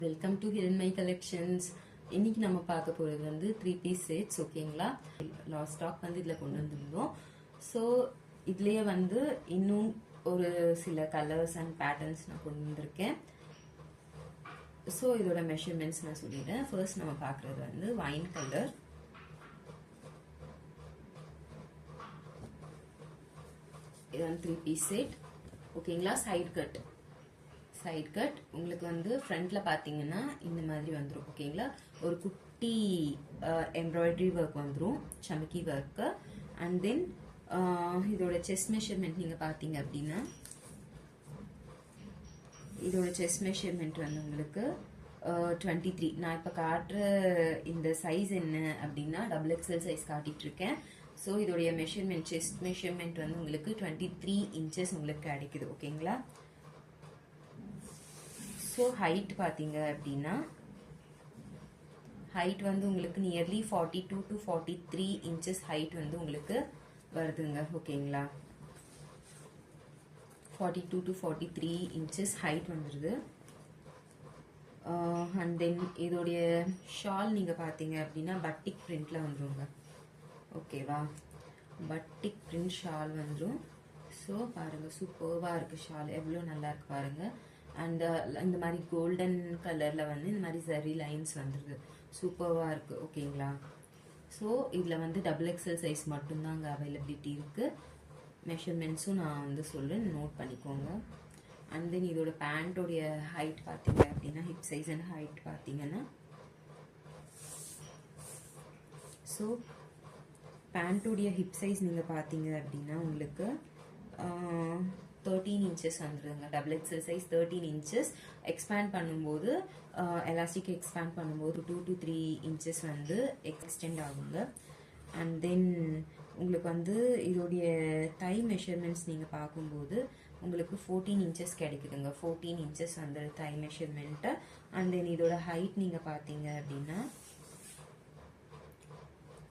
Welcome to hidden my collections. இன்னைக்கு நம்ம பார்க்க போகிறது வந்து 3-piece செட்ஸ். ஓகேங்களா, லாஸ்ட் ஸ்டாக் வந்து இதில் கொண்டு வந்திருந்தோம். ஸோ இதுலேயே வந்து இன்னும் ஒரு சில கலர்ஸ் அண்ட் பேட்டர்ன்ஸ் நான் கொண்டு வந்திருக்கேன். ஸோ இதோட மெஷர்மெண்ட்ஸ் நான் சொல்லிடுறேன். ஃபர்ஸ்ட் நம்ம பார்க்குறது வந்து வைன் கலர். இது வந்து 3-piece செட். ஓகேங்களா, சைட் கட் உங்களுக்கு வந்து ஃப்ரண்ட்ல பாத்தீங்கன்னா இந்த மாதிரி வந்துடும். ஓகேங்களா, ஒரு குட்டி எம்ப்ராய்டரி ஒர்க் வந்துடும், சமக்கி ஒர்க்கு. அண்ட் தென் இதோட செஸ்ட் மெஷர்மெண்ட் நீங்க பாத்தீங்க அப்படின்னா இதோட செஸ்ட் மெஷர்மெண்ட் வந்து உங்களுக்கு 23. நான் இப்போ காட்டுற இந்த சைஸ் என்ன அப்படின்னா XXL சைஸ் காட்டிட்டு இருக்கேன். ஸோ இதோடைய மெஷர்மெண்ட், செஸ்ட் மெஷர்மெண்ட் வந்து உங்களுக்கு 23 இன்ச்சஸ் உங்களுக்கு கிடைக்குது. ஓகேங்களா, ஸோ ஹைட் பார்த்தீங்க அப்படின்னா ஹைட் வந்து உங்களுக்கு நியர்லி 42 to 43 இன்ச்சஸ் ஹைட் வந்து உங்களுக்கு வருதுங்க. ஓகேங்களா, 42 to 43 இன்ச்சஸ் ஹைட் வந்துடுது. அண்ட் தென் இதோடைய ஷால் நீங்கள் பார்த்தீங்க அப்படின்னா பட்டிக் பிரிண்டில் வந்துடுங்க. ஓகேவா, பட்டிக் பிரிண்ட் ஷால் வந்துடும். ஸோ பாருங்கள், சூப்பர்வாக இருக்குது ஷால், எவ்வளோ நல்லா இருக்கு பாருங்கள். அண்ட் இந்த மாதிரி கோல்டன் கலரில் வந்து இந்த மாதிரி சரி லைன்ஸ் வந்துடுது, சூப்பர்வாக இருக்குது. ஓகேங்களா, ஸோ இதில் வந்து XXL சைஸ் மட்டும்தாங்க அவைலபிலிட்டி இருக்குது. மெஷர்மெண்ட்ஸும் நான் வந்து சொல்கிறேன், நோட் பண்ணிக்கோங்க. அண்ட் தென் இதோட பேண்ட்டோடைய ஹைட் பார்த்தீங்க அப்படின்னா ஹிப் சைஸ் அண்ட் ஹைட் பார்த்தீங்கன்னா, ஸோ பேண்ட்டோடைய ஹிப் சைஸ் நீங்கள் பார்த்தீங்க அப்படின்னா உங்களுக்கு 13 இன்ச்சஸ் வந்துடுங்க. XXL size 13 inches. எக்ஸ்பேண்ட் பண்ணும்போது எலாஸ்டிக் எக்ஸ்பேண்ட் பண்ணும்போது 2 to 3 இன்ச்சஸ் வந்து எக்ஸ்டெண்ட் ஆகுங்க. அண்ட் தென் உங்களுக்கு வந்து இதோடைய தை மெஷர்மெண்ட்ஸ் நீங்கள் பார்க்கும்போது உங்களுக்கு 14 இன்ச்சஸ் கிடைக்குதுங்க. 14 இன்ச்சஸ் வந்து தை மெஷர்மெண்ட்டு. அண்ட் தென் இதோட ஹைட் நீங்கள் பார்த்தீங்க அப்படின்னா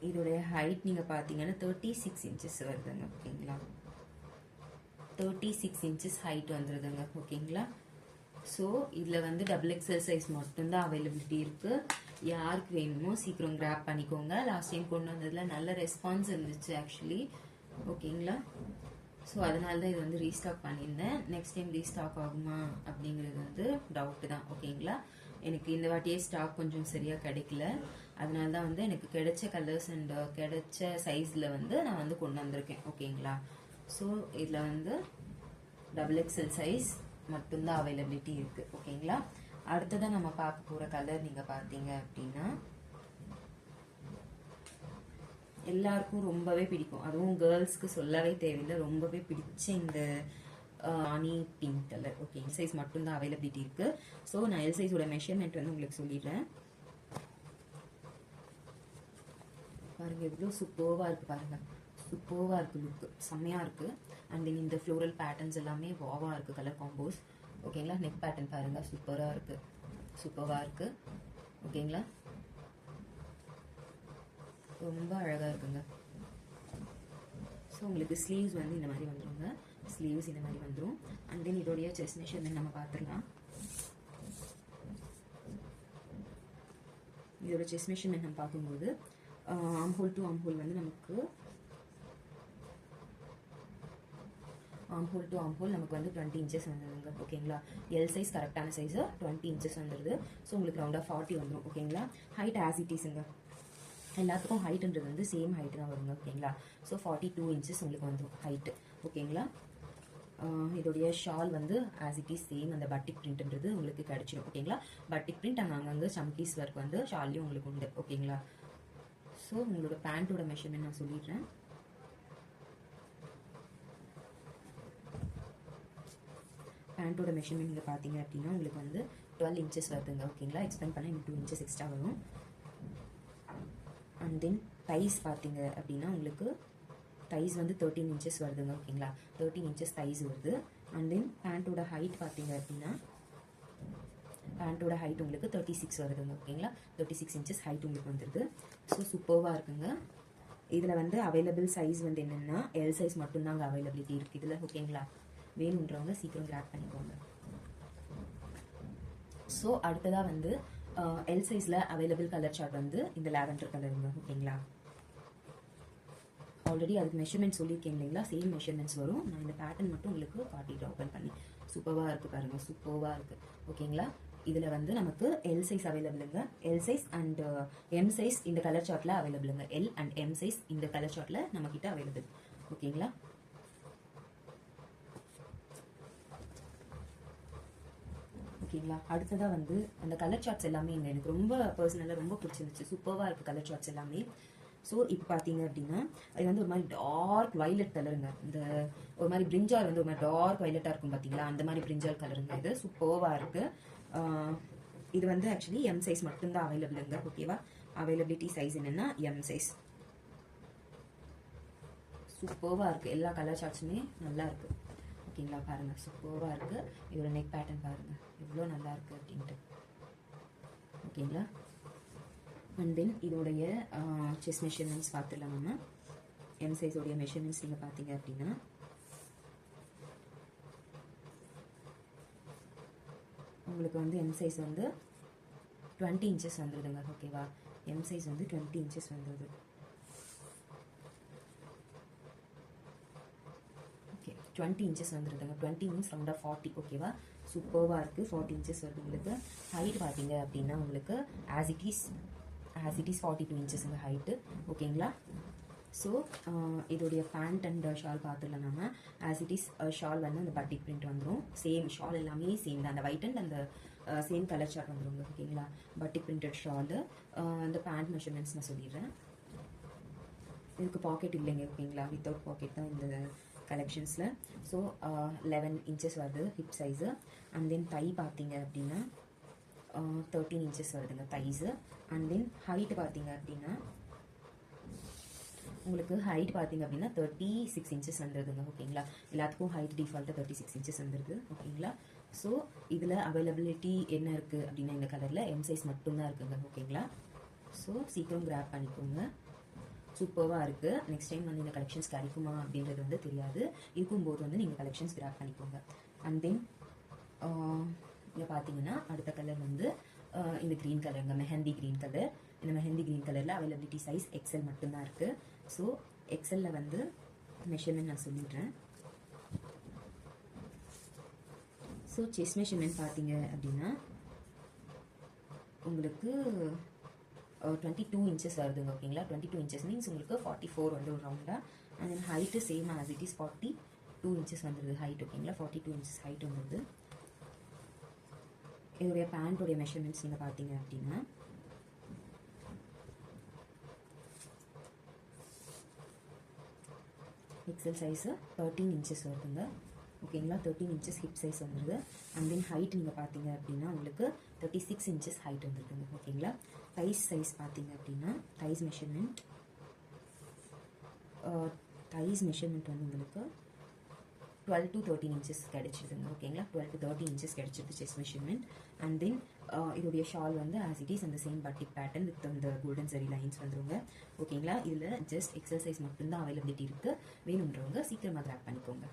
இதோடைய ஹைட் நீங்கள் பார்த்தீங்கன்னா 36 இன்ச்சஸ் வருதுங்க. ஓகேங்களா, 36 இன்ச்சஸ் ஹைட் வந்துடுதுங்க. ஓகேங்களா, ஸோ இதில் வந்து XXL சைஸ் மட்டும்தான் அவைலபிலிட்டி இருக்குது. யாருக்கு வேணுமோ சீக்கிரம் கிராப் பண்ணிக்கோங்க. லாஸ்ட் டைம் கொண்டு வந்ததில் நல்ல ரெஸ்பான்ஸ் இருந்துச்சு ஆக்சுவலி. ஓகேங்களா, ஸோ அதனால தான் இது வந்து ரீஸ்டாக் பண்ணியிருந்தேன். நெக்ஸ்ட் டைம் ரீஸ்டாக் ஆகுமா அப்படிங்கிறது வந்து டவுட்டு தான். ஓகேங்களா, எனக்கு இந்த வாட்டியே ஸ்டாக் கொஞ்சம் சரியாக கிடைக்கல. அதனால தான் வந்து எனக்கு கிடைச்ச கலர்ஸ் அண்ட் கிடைச்ச சைஸில் வந்து நான் வந்து கொண்டு வந்திருக்கேன். ஓகேங்களா, ஸோ இதில் வந்து XXL சைஸ் மட்டும்தான் அவைலபிலிட்டி இருக்குது. ஓகேங்களா, அடுத்ததான் நம்ம பார்க்க போகிற கலர் நீங்கள் பார்த்தீங்க அப்படின்னா எல்லாருக்கும் ரொம்பவே பிடிக்கும், அதுவும் கேர்ள்ஸ்க்கு சொல்லவே தேவையில்லை, ரொம்பவே பிடிச்ச இந்த ராணி பிங்க் கலர். ஓகே, சைஸ் மட்டும்தான் அவைலபிலிட்டி இருக்குது. ஸோ நான் எல் சைஸோட மெஷர்மெண்ட் வந்து உங்களுக்கு சொல்லிடுறேன். பாருங்கள் எவ்வளோ சூப்பர்வாக இருக்குது, பாருங்கள் சூப்பர்வாக இருக்குது, லுக்கு செம்மையாக இருக்குது. அண்ட் தென் இந்த ஃப்ளோரல் பேட்டர்ன்ஸ் எல்லாமே வாவாக இருக்குது, கலர் காம்போஸ். ஓகேங்களா, நெக் பேட்டர்ன் பாருங்கள் சூப்பராக இருக்குது, சூப்பராக இருக்குது. ஓகேங்களா, ரொம்ப அழகாக இருக்குங்க. ஸோ உங்களுக்கு ஸ்லீவ்ஸ் வந்து இந்த மாதிரி வந்துடுங்க, ஸ்லீவ்ஸ் இந்த மாதிரி வந்துடும். அண்ட் தென் இதோடைய செஸ்ட் மெஷர்மெண்ட் நம்ம பார்த்துடலாம். இதோட செஸ்ட் மெஷர்மெண்ட் நம்ம பார்க்கும்போது ஆம்ஹோல் டு ஆம்ஹோல் வந்து நமக்கு ஆம்ஹோல் டு ஆம்ஹோல் நமக்கு வந்து 20 இன்ச்சஸ் வந்துடுங்க. ஓகேங்களா, எல் சைஸ் கரெக்டான சைஸ் 20 இன்ச்சஸ் வந்துடுது. ஸோ உங்களுக்கு ரவுண்டாக 40 வந்துடும். ஓகேங்களா, ஹைட் ஆஸ் இட் இஸ்ங்க, எல்லாத்துக்கும் ஹைட்டுன்றது வந்து சேம் ஹைட் தான் வருங்க. ஓகேங்களா, ஸோ 42 இன்ச்சஸ் உங்களுக்கு வந்துடும் ஹைட்டு. ஓகேங்களா, இதோடைய ஷால் வந்து ஆஸ் இட் இஸ் சேம், அந்த பட்டிக் பிரிண்ட்ன்றது உங்களுக்கு கிடைச்சிடும். ஓகேங்களா, பட்டிக் பிரிண்ட் அங்கங்கே சம்கீஸ் ஒர்க் வந்து ஷால்லையும் உங்களுக்கு உண்டு. ஓகேங்களா, ஸோ உங்களோட பேண்ட்டோட மெஷர்மெண்ட் நான் சொல்லிடுறேன். பேண்ட்டோட மெஷர்மெண்ட் நீங்கள் பார்த்தீங்க அப்படின்னா உங்களுக்கு வந்து 12 இன்ச்சஸ் வருதுங்க. ஓகேங்களா, எக்ஸ்பேண்ட் பண்ண இன்னும் 2 இன்ச்சஸ் எக்ஸ்ட்ரா வரும். அண்ட் தென் தைஸ் பார்த்தீங்க அப்படின்னா உங்களுக்கு தைஸ் வந்து 13 இன்ச்சஸ் வருதுங்க. ஓகேங்களா, 13 இன்ச்சஸ் தைஸ் வருது. அண்ட் தென் பேண்ட்டோட ஹைட் பார்த்தீங்க அப்படின்னா பேண்ட்டோட ஹைட் உங்களுக்கு 36 வருதுங்க. ஓகேங்களா, 36 இன்ச்சஸ் ஹைட் உங்களுக்கு வந்துடுது. ஸோ சூப்பர்வாக இருக்குங்க. இதில் வந்து அவைலபிள் சைஸ் வந்து என்னென்னா எல் சைஸ் மட்டும்தாங்க அவைலபிலிட்டி இருக்குது இதில். ஓகேங்களா, வேணுன்றவங்க சீக்கிரம் கிராப் பண்ணிக்கோங்க. ஸோ அடுத்ததாக வந்து எல் சைஸில் அவைலபிள் கலர் சார்ட் வந்து இந்த லாவெண்டர் கலருங்க. ஓகேங்களா, ஆல்ரெடி அதுக்கு மெஷர்மெண்ட் சொல்லியிருக்கேன் இல்லைங்களா, சேம் மெஷர்மெண்ட்ஸ் வரும். நான் இந்த பேட்டர்ன் மட்டும் உங்களுக்கு காட்டிட்டு ஓப்பன் பண்ணி சூப்பராக இருக்குது பாருங்கள், சூப்பராக இருக்குது. ஓகேங்களா, இதில் வந்து நமக்கு எல் சைஸ் அவைலபிளுங்க. L size and M size இந்த கலர் சார்ட்டில் அவைலபிளுங்க. எல் அண்ட் எம் சைஸ் இந்த கலர் சார்ட்டில் நம்மக்கிட்ட அவைலபிள். ஓகேங்களா, ஓகேங்களா. அடுத்ததாக வந்து அந்த கலர் சார்ட்ஸ் எல்லாமே எனக்கு ரொம்ப பர்சனலாக ரொம்ப பிடிச்சிருந்துச்சு. சூப்பராக இருக்குது கலர் சார்ட்ஸ் எல்லாமே. ஸோ இப்போ பார்த்தீங்க அப்படின்னா இது வந்து ஒரு மாதிரி டார்க் வைலட் கலருங்க. இந்த ஒரு மாதிரி பிரிஞ்சால் வந்து ஒரு மாதிரி டார்க் வைலட்டாக இருக்கும் பார்த்தீங்களா, அந்த மாதிரி பிரிஞ்சால் கலருங்க. இது சூப்பராக இருக்குது. இது வந்து ஆக்சுவலி எம் சைஸ் மட்டும்தான் அவைலபிளுங்க. ஓகேவா, அவைலபிலிட்டி சைஸ் என்னென்னா எம் சைஸ். சூப்பராக இருக்குது, எல்லா கலர் சார்ட்ஸுமே நல்லா இருக்குது. ஓகேங்களா, பாருங்கள் சூப்பராக இருக்குது. இதோட நெக் பேட்டர்ன் பாருங்கள் எவ்வளோ நல்லா இருக்குது அப்படின்ட்டு. ஓகேங்களா, அண்ட் தென் இதோடைய செஸ்ட் மெஷர்மெண்ட்ஸ் பார்த்துடலாம் நம்ம. எம் சைஸோடைய மெஷர்மெண்ட்ஸ் நீங்கள் பார்த்தீங்க அப்படின்னா உங்களுக்கு வந்து எம் சைஸ் வந்து 20 இன்ச்சஸ் வந்துடுதுங்க. ஓகேவா, எம் சைஸ் வந்து 20 இன்ச்சஸ் வந்துடுது. Okay, 20 inches வந்துடுதுங்க. 20 மீன்ஸ் ரவுண்டாக 40. ஓகேவா, சூப்பராக இருக்குது. 40 இன்ச்சஸ் வருது உங்களுக்கு. ஹைட் பார்த்தீங்க அப்படின்னா உங்களுக்கு ஆஸ் இட் இஸ் 42 இன்ச்சஸுங்க ஹைட்டு. ஓகேங்களா, ஸோ இதோடைய பேண்ட் அண்ட் ஷால் பார்த்துடலாம் நம்ம. ஆஸ் இட் இஸ் ஷால் வந்து அந்த பட்டிக் பிரிண்ட் வந்துடும். சேம் ஷால் எல்லாமே சேம் தான். அந்த ஒயிட் அண்ட் அந்த சேம் கலர் ஷார்ட் வந்துடுங்க. ஓகேங்களா, பட்டிக் பிரிண்டட் ஷாலு. அந்த பேண்ட் மெஷர்மெண்ட்ஸ் நான் சொல்லிடுறேன். இதுக்கு பாக்கெட் இல்லைங்க. ஓகேங்களா, வித்தவுட் பாக்கெட் தான் இந்த கலெக்ஷன்ஸில். ஸோ 11 இன்ச்சஸ் வருது ஹிப் சைஸு. அண்ட் தென் தை பார்த்தீங்க அப்படின்னா 13 இன்ச்சஸ் வருதுங்க தைஸு. அண்ட் தென் ஹைட் பார்த்தீங்க அப்படின்னா உங்களுக்கு ஹைட் பார்த்தீங்க அப்படின்னா 36 இன்ச்சஸ் வந்துடுதுங்க. ஓகேங்களா, எல்லாத்துக்கும் ஹைட் டிஃபால்ட்டாக 36 இன்ச்சஸ் வந்துடுது. ஓகேங்களா, ஸோ இதில் அவைலபிலிட்டி என்ன இருக்குது அப்படின்னா இந்த கலரில் எம் சைஸ் மட்டும்தான் இருக்குங்க. ஓகேங்களா, ஸோ சீக்கிரம் கிராப் பண்ணிக்கோங்க. சூப்பராக இருக்குது. நெக்ஸ்ட் டைம் வந்து இந்த கலெக்ஷன்ஸ் கிடைக்குமா அப்படின்றது வந்து தெரியாது. இருக்கும்போது வந்து நீங்கள் கலெக்ஷன்ஸ் கிராப் பண்ணிக்கோங்க. அண்ட் தென் இங்கே பார்த்தீங்கன்னா அடுத்த கலர் வந்து இந்த க்ரீன் கலருங்க, மெஹந்தி க்ரீன் கலர். இந்த மெஹந்தி க்ரீன் கலரில் அவைலபிலிட்டி சைஸ் எக்ஸல் மட்டும்தான் இருக்குது. ஸோ எக்ஸலில் வந்து மெஷர்மெண்ட் நான் சொல்லிடுறேன். ஸோ செஸ்ட் மெஷர்மெண்ட் பார்த்தீங்க அப்படின்னா உங்களுக்கு 22 இன்ச்சஸ் வருதுங்க. ஓகேங்களா, 22 இன்ச்சஸ் மீன்ஸ் உங்களுக்கு 44 வந்து ஒரு ரவுண்டாக. And then height same as it is 42 inches வந்துடுது ஹைட். ஓகேங்களா, 42 இன்ச்சஸ் ஹைட் வந்துடுது. இதோடைய பேண்ட்டோடைய மெஷர்மெண்ட்ஸ் நீங்கள் பார்த்தீங்க அப்படின்னா எக்ஸல் சைஸு 13 இன்ச்சஸ் வருதுங்க. ஓகேங்களா, 13 இன்ச்சஸ் ஹிப் சைஸ் வந்துடுது. அண்ட் தென் ஹைட் நீங்கள் பார்த்தீங்க அப்படின்னா உங்களுக்கு 36 இன்ச்சஸ் ஹைட் வந்துடுதுங்க. ஓகேங்களா, தைஸ் சைஸ் பார்த்தீங்க அப்படின்னா தைஸ் மெஷர்மெண்ட் வந்து உங்களுக்கு 12 to 13 இன்ச்சஸ் கிடைச்சிதுங்க. ஓகேங்களா, 12 to 13 இன்ச்சஸ் கிடைச்சிது செஸ்ட் மெஷர்மெண்ட். அண்ட் தென் இதோடைய ஷால் வந்து ஆஸ் இட் இஸ் அந்த சேம் பட்டிக் பேட்டர்ன் வித் அந்த கோல்டன் சரி லைன்ஸ் வந்துருங்க. ஓகேங்களா, இதில் ஜஸ்ட் எக்ஸல் சைஸ் மட்டும்தான் அவைலபிலிட்டி இருக்குது. வேணுன்றவங்க சீக்கிரமாக கிராப் பண்ணிக்கோங்க.